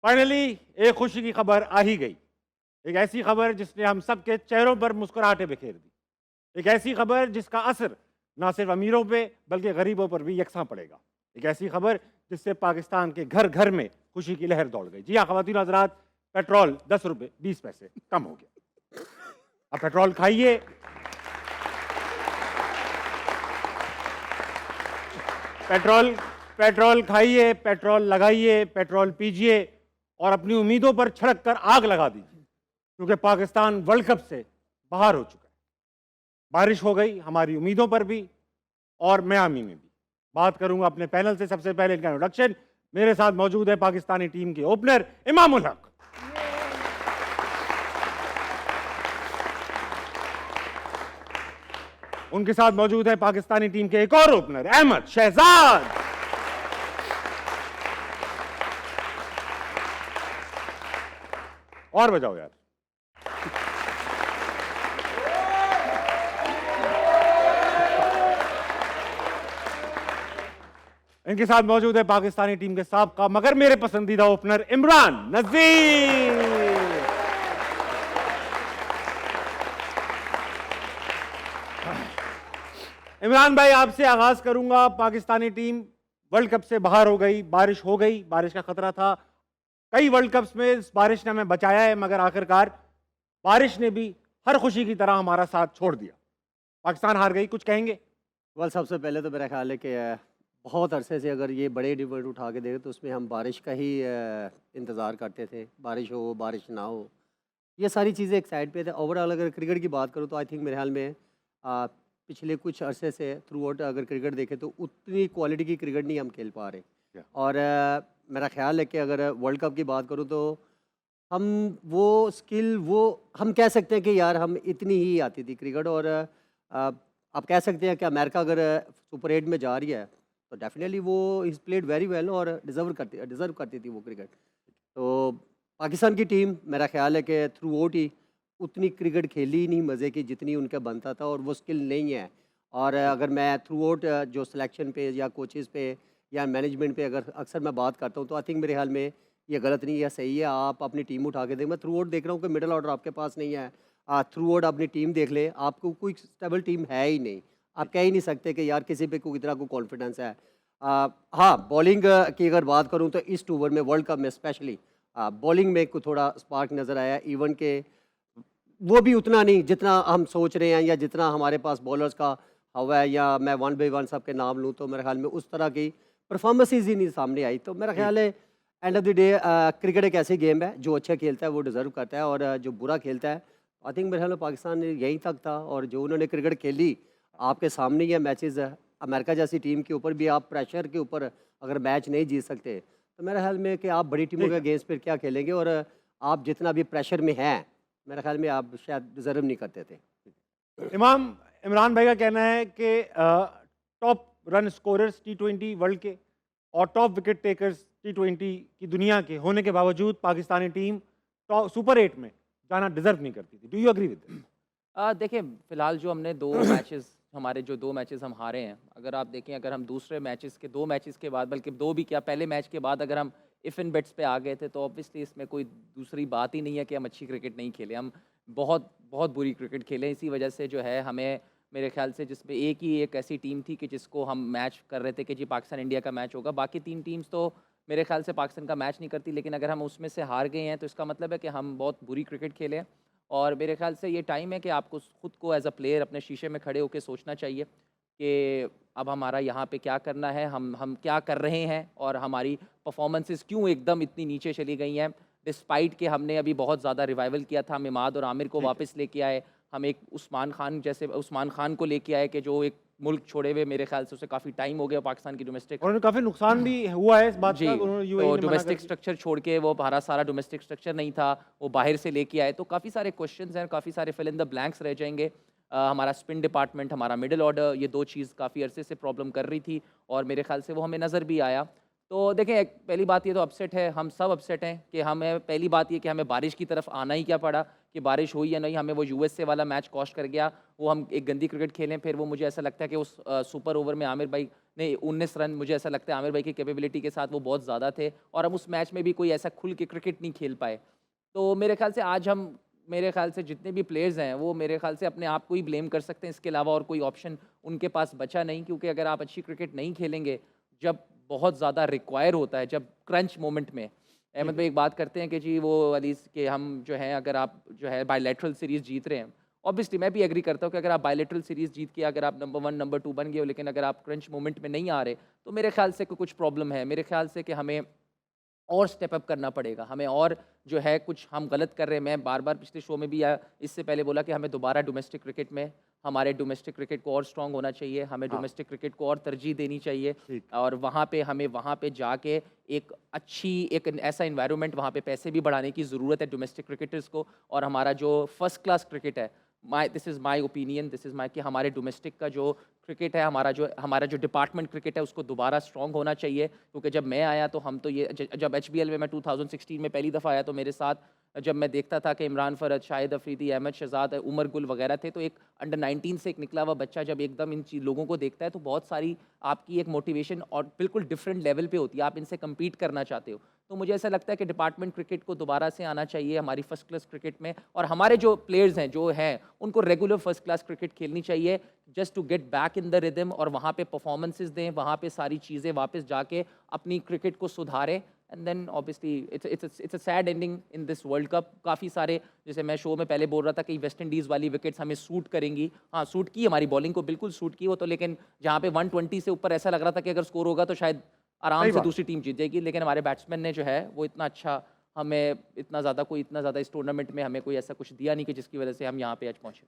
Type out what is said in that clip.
Finally एक खुशी की खबर आ ही गई। एक ऐसी खबर जिसने हम सब के चेहरों पर मुस्कुराहटें बिखेर दी। एक ऐसी खबर जिसका असर ना सिर्फ अमीरों पे बल्कि गरीबों पर भी यकसां पड़ेगा। एक ऐसी खबर जिससे पाकिस्तान के घर घर में खुशी की लहर दौड़ गई। जी हाँ ख़वातीन और हज़रात, पेट्रोल 10 रुपए 20 पैसे कम हो गया। अब पेट्रोल खाइए, पेट्रोल पेट्रोल खाइए, पेट्रोल लगाइए, पेट्रोल पीजिए और अपनी उम्मीदों पर छिड़क कर आग लगा दीजिए, क्योंकि पाकिस्तान वर्ल्ड कप से बाहर हो चुका है। बारिश हो गई हमारी उम्मीदों पर भी और मियामी में भी। बात करूंगा अपने पैनल से। सबसे पहले इनका इंट्रोडक्शन। मेरे साथ मौजूद है पाकिस्तानी टीम के ओपनर इमामुल हक। उनके साथ मौजूद है पाकिस्तानी टीम के एक और ओपनर अहमद शहजाद। और बजाओ यार। इनके साथ मौजूद है पाकिस्तानी टीम के साबका मगर मेरे पसंदीदा ओपनर इमरान नजीर। इमरान भाई, आपसे आगाज करूंगा। पाकिस्तानी टीम वर्ल्ड कप से बाहर हो गई, बारिश हो गई, बारिश का खतरा था। कई वर्ल्ड कप्स में इस बारिश ने हमें बचाया है, मगर आखिरकार बारिश ने भी हर खुशी की तरह हमारा साथ छोड़ दिया। पाकिस्तान हार गई, कुछ कहेंगे? सबसे पहले तो मेरा ख्याल है कि बहुत अरसे से अगर ये बड़े डिबेट उठा के देखें तो उसमें हम बारिश का ही इंतज़ार करते थे। बारिश हो बारिश ना हो, ये सारी चीज़ें एक साइड पे थे। ओवरऑल अगर क्रिकेट की बात करूँ तो आई थिंक मेरे ख्याल में पिछले कुछ अरसे से थ्रू आउट अगर क्रिकेट देखें तो उतनी क्वालिटी की क्रिकेट नहीं हम खेल पा रहे। और मेरा ख्याल है कि अगर वर्ल्ड कप की बात करूँ तो हम वो स्किल वो हम कह सकते हैं कि यार हम इतनी ही आती थी क्रिकेट। और आप कह सकते हैं कि अमेरिका अगर सुपर 8 में जा रही है तो डेफिनेटली वो इज़ प्लेड वेरी वेल और डिज़र्व करती थी वो क्रिकेट। तो पाकिस्तान की टीम मेरा ख्याल है कि थ्रू आउट ही उतनी क्रिकेट खेली ही नहीं मज़े की जितनी उनका बनता था, और वो स्किल नहीं है। और अगर मैं थ्रू आउट जो सिलेक्शन पे या कोचेज़ पे या मैनेजमेंट पे अगर अक्सर मैं बात करता हूँ तो आई थिंक मेरे ख्याल में ये गलत नहीं है, सही है। आप अपनी टीम उठा के दें। मैं थ्रू आउट देख रहा हूँ कि मिडल ऑर्डर आपके पास नहीं है। थ्रू आउट अपनी टीम देख ले, आपको कोई स्टेबल टीम है ही नहीं। आप कह ही नहीं सकते कि यार किसी पे कोई इतना को कॉन्फिडेंस है। हाँ, बॉलिंग की अगर बात करूँ तो इस ओवर में वर्ल्ड कप में स्पेशली बॉलिंग में को थोड़ा स्पार्क नज़र आया। इवन के वो भी उतना नहीं जितना हम सोच रहे हैं या जितना हमारे पास बॉलर्स का हवा है, या मैं वन बाई वन सबके नाम लूँ तो मेरे ख्याल में उस तरह की परफॉर्मेंसेज ही नहीं सामने आई। तो मेरा ख्याल है end of the day cricket एक ऐसी गेम है जो अच्छा खेलता है वो डिज़र्व करता है, और जो बुरा खेलता है आई थिंक मेरे ख्याल में पाकिस्तान यहीं तक था। और जो उन्होंने क्रिकेट खेली आपके सामने ही है मैचेस। अमेरिका जैसी टीम के ऊपर भी आप प्रेशर के ऊपर अगर मैच नहीं जीत सकते तो मेरे ख्याल में कि आप बड़ी टीमों के अगेंस्ट फिर क्या खेलेंगे। और आप जितना भी प्रेशर में हैं मेरे ख्याल में आप शायद डिजर्व नहीं करते थे। इमरान भाई का कहना है कि top run scorers T20 world के और टॉप विकेट टेकर्स T20 की दुनिया के होने के बावजूद पाकिस्तानी टीम सुपर 8 में जाना डिजर्व नहीं करती थी। Do you agree with? देखिए, फ़िलहाल जो हमने 2 मैचेस हमारे जो 2 मैचेस हम हारे हैं, अगर आप देखें, अगर हम दूसरे मैचेस के 2 मैचेस के बाद, बल्कि 2 भी क्या, पहले मैच के बाद अगर हम इफ़ इन बेट्स पे आ गए थे, तो ऑब्वियसली इसमें कोई दूसरी बात ही नहीं है कि हम अच्छी क्रिकेट नहीं खेले। हम बहुत बहुत बुरी क्रिकेट खेले। इसी वजह से जो है हमें, मेरे ख़्याल से जिसमें एक ऐसी टीम थी कि जिसको हम मैच कर रहे थे कि जी पाकिस्तान इंडिया का मैच होगा। बाकी 3 टीम्स तो मेरे ख़्याल से पाकिस्तान का मैच नहीं करती, लेकिन अगर हम उसमें से हार गए हैं तो इसका मतलब है कि हम बहुत बुरी क्रिकेट खेले हैं। और मेरे ख़्याल से ये टाइम है कि आपको खुद को एज़ अ प्लेयर अपने शीशे में खड़े होकर सोचना चाहिए कि अब हमारा यहाँ पे क्या करना है, हम क्या कर रहे हैं और हमारी परफॉर्मेंसेस क्यों एकदम इतनी नीचे चली गई हैं। डिस्पाइट कि हमने अभी बहुत ज़्यादा रिवाइवल किया था, हम इमाद और आमिर को वापस लेके आए, हम एक उस्मान खान को लेके आए कि जो एक मुल्क छोड़े हुए मेरे ख्याल से उसे काफ़ी टाइम हो गया पाकिस्तान की डोमेस्टिक। और उन्हें काफी नुकसान भी हुआ है इस बात जी, का। उन्होंने तो यूएई ने मना कर डोमेस्टिक दिया। स्ट्रक्चर छोड़ के वो हमारा सारा डोमेस्टिक स्ट्रक्चर नहीं था, वो बाहर से लेके आए। तो काफ़ी सारे क्वेश्चंस हैं, काफ़ी सारे फिल इन द ब्लैंक्स रह जाएंगे। हमारा स्पिन डिपार्टमेंट, हमारा मिडल ऑर्डर, ये 2 चीज़ काफ़ी अरसे से प्रॉब्लम कर रही थी और मेरे ख्याल से वो हमें नज़र भी आया। तो देखें, एक पहली बात ये तो अपसेट है, हम सब अपसेट हैं कि हमें पहली बात ये कि हमें बारिश की तरफ आना ही क्या पड़ा, कि बारिश हुई या नहीं, हमें वो यूएसए वाला मैच कॉस्ट कर गया, वो हम एक गंदी क्रिकेट खेलें, फिर वो मुझे ऐसा लगता है कि उस सुपर ओवर में आमिर भाई ने 19 रन, मुझे ऐसा लगता है आमिर भाई की कैपेबिलिटी के साथ वो बहुत ज़्यादा थे, और हम उस मैच में भी कोई ऐसा खुल के क्रिकेट नहीं खेल पाए। तो मेरे ख्याल से आज हम, मेरे ख्याल से जितने भी प्लेयर्स हैं वो मेरे ख्याल से अपने आप को ही ब्लेम कर सकते हैं, इसके अलावा और कोई ऑप्शन उनके पास बचा नहीं, क्योंकि अगर आप अच्छी क्रिकेट नहीं खेलेंगे, जब बहुत ज़्यादा रिक्वायर होता है, जब क्रंच मोमेंट में, अहमद भाई एक बात करते हैं कि जी वो वाली कि हम जो है, अगर आप जो है बायलैटरल सीरीज़ जीत रहे हैं, ऑब्वियसली मैं भी एग्री करता हूँ कि अगर आप बायलैटरल सीरीज़ जीत के अगर आप नंबर 1 नंबर 2 बन गए हो, लेकिन अगर आप क्रंच मोमेंट में नहीं आ रहे, तो मेरे ख्याल से कुछ प्रॉब्लम है। मेरे ख्याल से कि हमें और स्टेप अप करना पड़ेगा, हमें और जो है कुछ हम गलत कर रहे हैं। मैं बार बार पिछले शो में भी या इससे पहले बोला कि हमें दोबारा डोमेस्टिक क्रिकेट में, हमारे डोमेस्टिक क्रिकेट को और स्ट्रांग होना चाहिए, हमें हाँ। डोमेस्टिक क्रिकेट को और तरजीह देनी चाहिए, ठीक। और वहाँ पे हमें वहाँ पे जाके एक अच्छी एक ऐसा इन्वायरमेंट, वहाँ पे पैसे भी बढ़ाने की ज़रूरत है डोमेस्टिक क्रिकेटर्स को, और हमारा जो फर्स्ट क्लास क्रिकेट है, this is my opinion, this is my, कि हमारे डोमेस्टिक का जो क्रिकेट है, हमारा जो डिपार्टमेंट क्रिकेट है, उसको दोबारा स्ट्रॉन्ग होना चाहिए। क्योंकि जब मैं आया तो हम तो ये जब एचबीएल में मैं 2016 में पहली दफ़ा आया, तो मेरे साथ जब मैं देखता था कि इमरान फरद, शाहिद अफरीदी, अहमद शहजाद, उमर गुल वगैरह थे, तो एक अंडर 19 से एक निकला हुआ बच्चा जब एकदम इन लोगों को देखता है, तो बहुत सारी आपकी एक मोटिवेशन और बिल्कुल डिफरेंट लेवल पे होती है, आप इनसे कम्पीट करना चाहते हो। तो मुझे ऐसा लगता है कि डिपार्टमेंट क्रिकेट को दोबारा से आना चाहिए हमारी फर्स्ट क्लास क्रिकेट में, और हमारे जो प्लेयर्स हैं जो हैं उनको रेगुलर फर्स्ट क्लास क्रिकेट खेलनी चाहिए, just to get back in the rhythm, और वहाँ पे परफॉर्मेंसेस दें, वहाँ पे सारी चीज़ें वापस जाके अपनी क्रिकेट को सुधारें। And then obviously it's a sad ending in this world cup. काफ़ी सारे, जैसे मैं शो में पहले बोल रहा था कि वेस्ट इंडीज़ वाली विकेट्स हमें सूट करेंगी, हाँ सूट की, हमारी बॉलिंग को बिल्कुल सूट की वो तो, लेकिन जहाँ पे 120 से ऊपर ऐसा लग रहा था कि अगर स्कोर होगा तो शायद आराम सही से बात। दूसरी टीम जीत जाएगी, लेकिन हमारे बैट्समैन ने जो है वो इतना अच्छा, हमें इतना ज़्यादा इस टूर्नामेंट में हमें कोई ऐसा कुछ दिया नहीं कि जिसकी वजह से हम यहाँ पे आज पहुँचे।